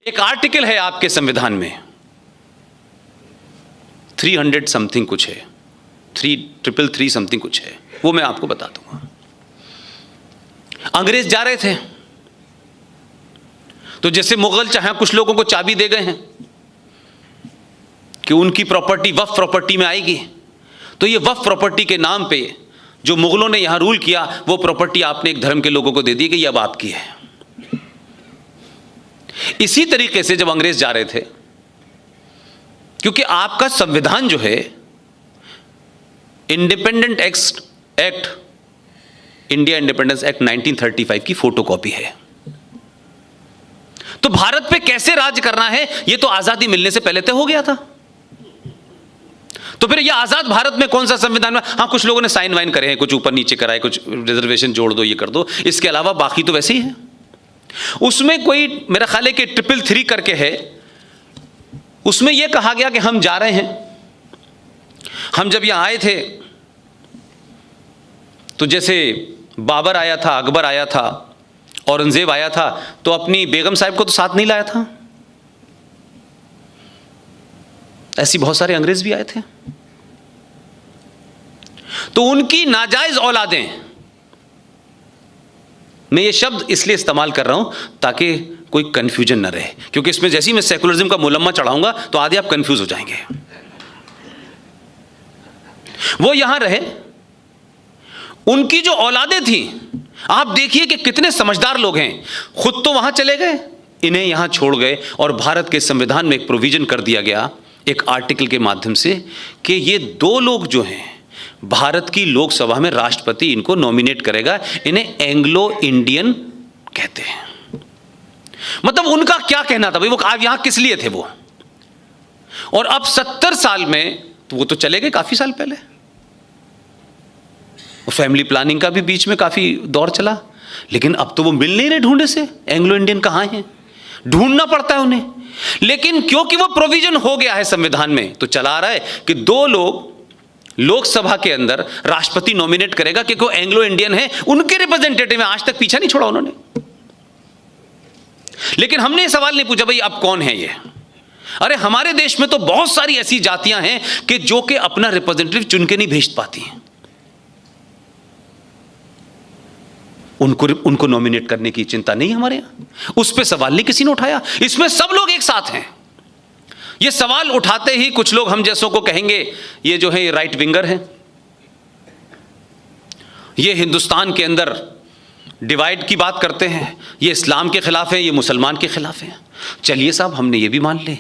एक आर्टिकल है आपके संविधान में 300 समथिंग कुछ है, 333 समथिंग कुछ है, वो मैं आपको बता दूंगा। अंग्रेज जा रहे थे तो जैसे मुगल चाहे कुछ लोगों को चाबी दे गए हैं कि उनकी प्रॉपर्टी वक्फ प्रॉपर्टी में आएगी, तो ये वक्फ प्रॉपर्टी के नाम पे जो मुगलों ने यहां रूल किया वो प्रॉपर्टी आपने एक धर्म के लोगों को दे दी कि ये अब आपकी है। इसी तरीके से जब अंग्रेज जा रहे थे, क्योंकि आपका संविधान जो है independent act India independence act 1935 की फोटोकॉपी है, तो भारत पे कैसे राज करना है ये तो आजादी मिलने से पहले तय हो गया था। तो फिर ये आजाद भारत में कौन सा संविधान में, हाँ कुछ लोगों ने साइन वाइन करे हैं, कुछ ऊपर नीचे कराए, कुछ रिजर्वेशन जोड़ दो, ये कर दो, इसके अलावा बाकी तो वैसे ही है। उसमें कोई मेरा ख्याल है कि 333 करके है, उसमें यह कहा गया कि हम जा रहे हैं, हम जब यहां आए थे तो जैसे बाबर आया था, अकबर आया था, औरंगजेब आया था, तो अपनी बेगम साहिब को तो साथ नहीं लाया था, ऐसी बहुत सारे अंग्रेज भी आए थे। तो उनकी नाजायज औलादें, मैं ये शब्द इसलिए इस्तेमाल कर रहा हूं ताकि कोई कंफ्यूजन ना रहे, क्योंकि इसमें जैसे ही मैं सेकुलरिज्म का मुलम्मा चढ़ाऊंगा तो आधे आप कंफ्यूज हो जाएंगे। वो यहां रहे, उनकी जो औलादें थी, आप देखिए कि कितने समझदार लोग हैं, खुद तो वहां चले गए, इन्हें यहां छोड़ गए, और भारत के संविधान में एक प्रोविजन कर दिया गया एक आर्टिकल के माध्यम से कि ये दो लोग जो हैं भारत की लोकसभा में राष्ट्रपति इनको नॉमिनेट करेगा, इन्हें एंग्लो इंडियन कहते हैं। मतलब उनका क्या कहना था भाई, वो यहां किस लिए थे वो, और अब 70 साल में, तो वो तो चले गए काफी साल पहले, फैमिली प्लानिंग का भी बीच में काफी दौर चला, लेकिन अब तो वो मिल नहीं रहे ढूंढे से, एंग्लो इंडियन कहां हैं, ढूंढना पड़ता है उन्हें। लेकिन क्योंकि वो प्रोविजन हो गया है संविधान में, तो चला रहा है कि दो लोग लोकसभा के अंदर राष्ट्रपति नॉमिनेट करेगा, क्योंकि वो एंग्लो इंडियन है, उनके रिप्रेजेंटेटिव है, आज तक पीछा नहीं छोड़ा उन्होंने। लेकिन हमने ये सवाल नहीं पूछा भाई अब कौन है ये, अरे हमारे देश में तो बहुत सारी ऐसी जातियां हैं कि जो कि अपना रिप्रेजेंटेटिव चुन के नहीं भेज पाती हैं, उनको नॉमिनेट करने की चिंता नहीं हमारे यहां, उस पर सवाल नहीं किसी ने उठाया। इसमें सब लोग एक साथ हैं। ये सवाल उठाते ही कुछ लोग हम जैसों को कहेंगे ये जो है ये राइट विंगर है, ये हिंदुस्तान के अंदर डिवाइड की बात करते हैं, ये इस्लाम के खिलाफ है, ये मुसलमान के खिलाफ है। चलिए साहब हमने ये भी मान ले,